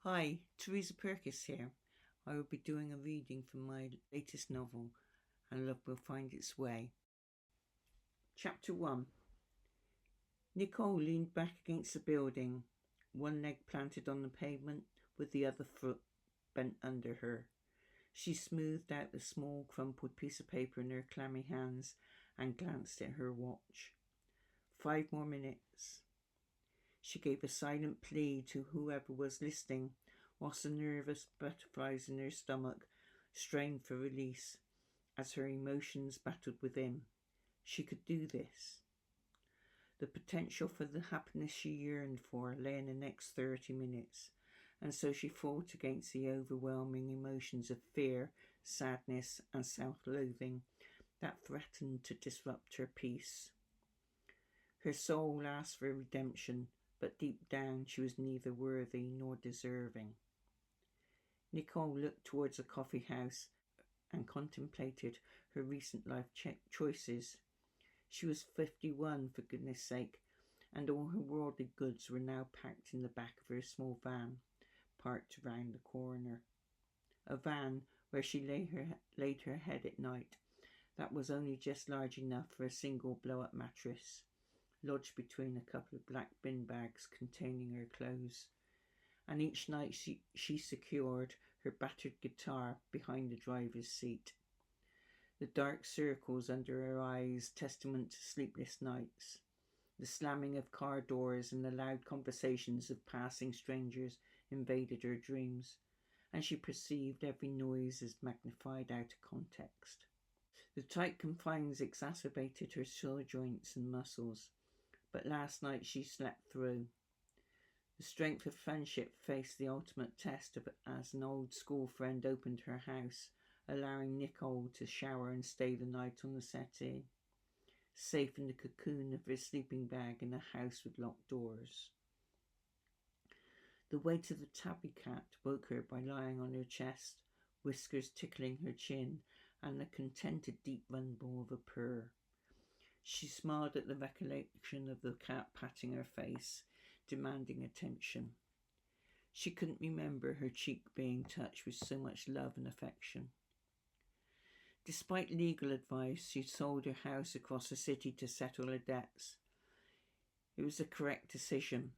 Hi, Teresa Purkis here. I will be doing a reading from my latest novel, And Love Will Find Its Way. Chapter 1. Nicole leaned back against the building, one leg planted on the pavement with the other foot bent under her. She smoothed out the small, crumpled piece of paper in her clammy hands and glanced at her watch. 5 more minutes. She gave a silent plea to whoever was listening, whilst the nervous butterflies in her stomach strained for release as her emotions battled within. She could do this. The potential for the happiness she yearned for lay in the next 30 minutes, and so she fought against the overwhelming emotions of fear, sadness, and self-loathing that threatened to disrupt her peace. Her soul asked for redemption, but deep down she was neither worthy nor deserving. Nicole looked towards a coffee house and contemplated her recent life choices. She was 51, for goodness sake, and all her worldly goods were now packed in the back of her small van, parked round the corner. A van where she laid her head at night, that was only just large enough for a single blow-up mattress, lodged between a couple of black bin bags containing her clothes. And each night she secured her battered guitar behind the driver's seat. The dark circles under her eyes testament to sleepless nights. The slamming of car doors and the loud conversations of passing strangers invaded her dreams, and she perceived every noise as magnified out of context. The tight confines exacerbated her sore joints and muscles, but last night she slept through. The strength of friendship faced the ultimate test as an old school friend opened her house, allowing Nicole to shower and stay the night on the settee, safe in the cocoon of her sleeping bag in a house with locked doors. The weight of the tabby cat woke her by lying on her chest, whiskers tickling her chin, and the contented deep rumble of a purr. She smiled at the recollection of the cat patting her face, demanding attention. She couldn't remember her cheek being touched with so much love and affection. Despite legal advice, she'd sold her house across the city to settle her debts. It was the correct decision.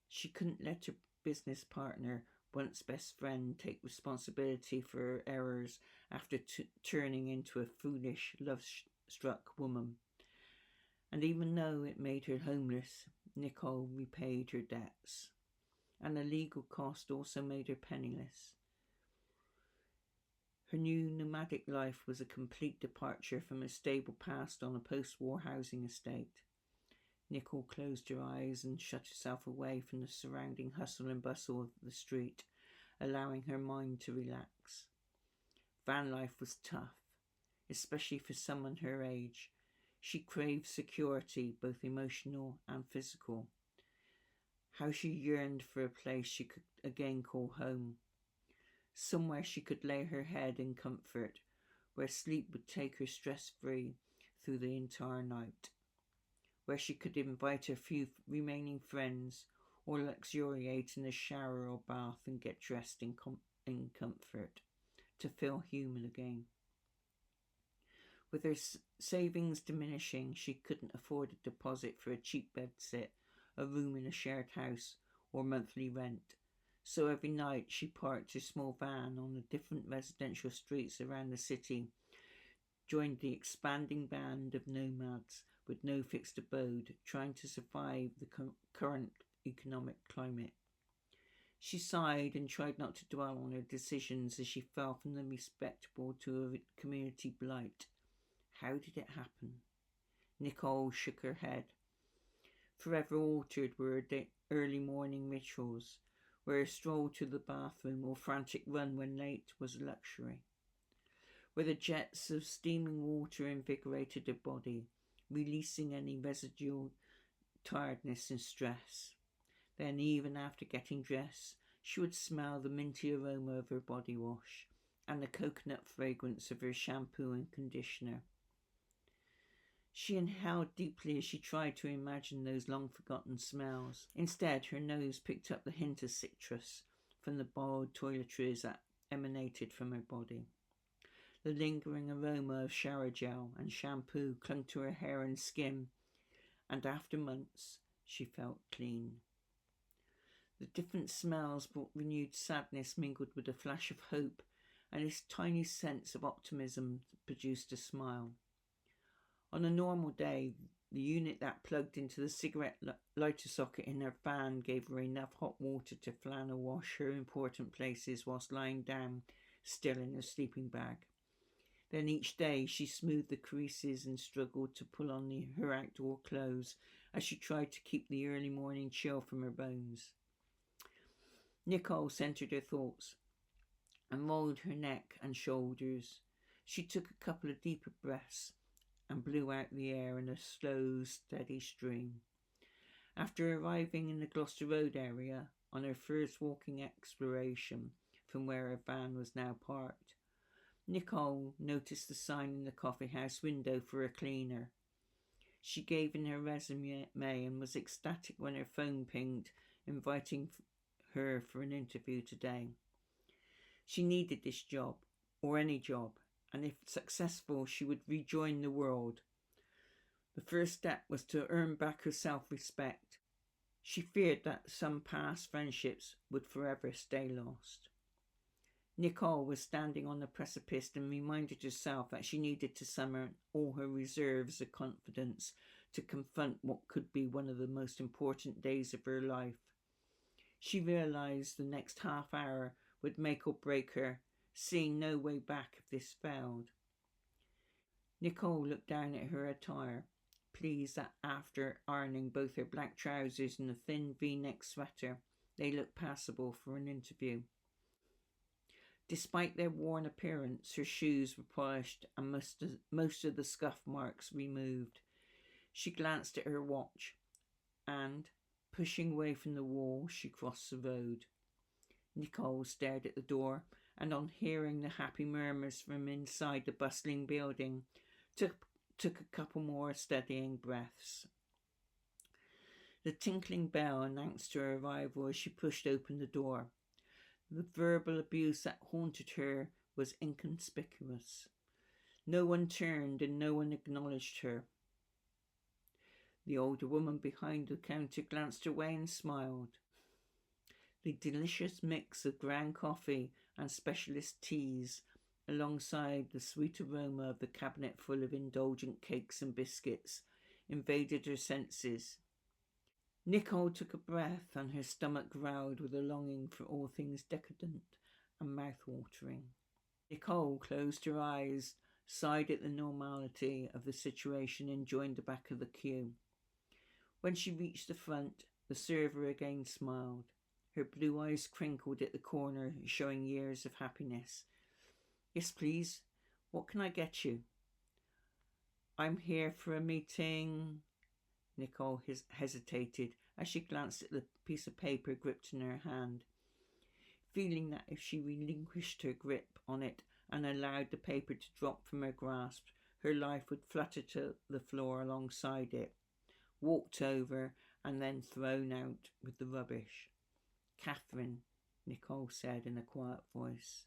She couldn't let her business partner, once best friend, take responsibility for her errors after turning into a foolish, love-struck woman. And even though it made her homeless, Nicole repaid her debts. And the legal cost also made her penniless. Her new nomadic life was a complete departure from a stable past on a post-war housing estate. Nicole closed her eyes and shut herself away from the surrounding hustle and bustle of the street, allowing her mind to relax. Van life was tough, especially for someone her age. She craved security, both emotional and physical. How she yearned for a place she could again call home. Somewhere she could lay her head in comfort, where sleep would take her stress-free through the entire night. Where she could invite her few remaining friends, or luxuriate in a shower or bath and get dressed in comfort, to feel human again. With her savings diminishing, she couldn't afford a deposit for a cheap bedsit, a room in a shared house, or monthly rent. So every night she parked her small van on the different residential streets around the city, joined the expanding band of nomads with no fixed abode, trying to survive the current economic climate. She sighed and tried not to dwell on her decisions as she fell from the respectable to a community blight. How did it happen? Nicole shook her head. Forever altered were her early morning rituals, where a stroll to the bathroom or frantic run when late was a luxury, where the jets of steaming water invigorated her body, releasing any residual tiredness and stress. Then, even after getting dressed, she would smell the minty aroma of her body wash and the coconut fragrance of her shampoo and conditioner. She inhaled deeply as she tried to imagine those long-forgotten smells. Instead, her nose picked up the hint of citrus, from the borrowed toiletries that emanated from her body. The lingering aroma of shower gel and shampoo clung to her hair and skin, and after months she felt clean. The different smells brought renewed sadness mingled with a flash of hope, and this tiny sense of optimism produced a smile. On a normal day, the unit that plugged into the cigarette lighter socket in her fan gave her enough hot water to flannel wash her important places whilst lying down, still in her sleeping bag. Then each day she smoothed the creases and struggled to pull on her outdoor clothes as she tried to keep the early morning chill from her bones. Nicole centered her thoughts and rolled her neck and shoulders. She took a couple of deeper breaths and blew out the air in a slow, steady stream. After arriving in the Gloucester Road area on her first walking exploration from where her van was now parked, Nicole noticed the sign in the coffee house window for a cleaner. She gave in her resume and was ecstatic when her phone pinged, inviting her for an interview today. She needed this job, or any job, and if successful, she would rejoin the world. The first step was to earn back her self-respect. She feared that some past friendships would forever stay lost. Nicole was standing on the precipice and reminded herself that she needed to summon all her reserves of confidence to confront what could be one of the most important days of her life. She realised the next half hour would make or break her, seeing no way back if this failed. Nicole looked down at her attire, pleased that after ironing both her black trousers and a thin V-neck sweater, they looked passable for an interview. Despite their worn appearance, her shoes were polished and most of the scuff marks removed. She glanced at her watch and, pushing away from the wall, she crossed the road. Nicole stared at the door and, on hearing the happy murmurs from inside the bustling building, took a couple more steadying breaths. The tinkling bell announced her arrival as she pushed open the door. The verbal abuse that haunted her was inconspicuous. No one turned and no one acknowledged her. The older woman behind the counter glanced away and smiled. The delicious mix of ground coffee and specialist teas, alongside the sweet aroma of the cabinet full of indulgent cakes and biscuits, invaded her senses. Nicole took a breath and her stomach growled with a longing for all things decadent and mouth-watering. Nicole closed her eyes, sighed at the normality of the situation and joined the back of the queue. When she reached the front, the server again smiled. Her blue eyes crinkled at the corner, showing years of happiness. "Yes, please. What can I get you?" "I'm here for a meeting." Nicole hesitated as she glanced at the piece of paper gripped in her hand, feeling that if she relinquished her grip on it and allowed the paper to drop from her grasp, her life would flutter to the floor alongside it, walked over and then thrown out with the rubbish. "Catherine," Nicole said in a quiet voice.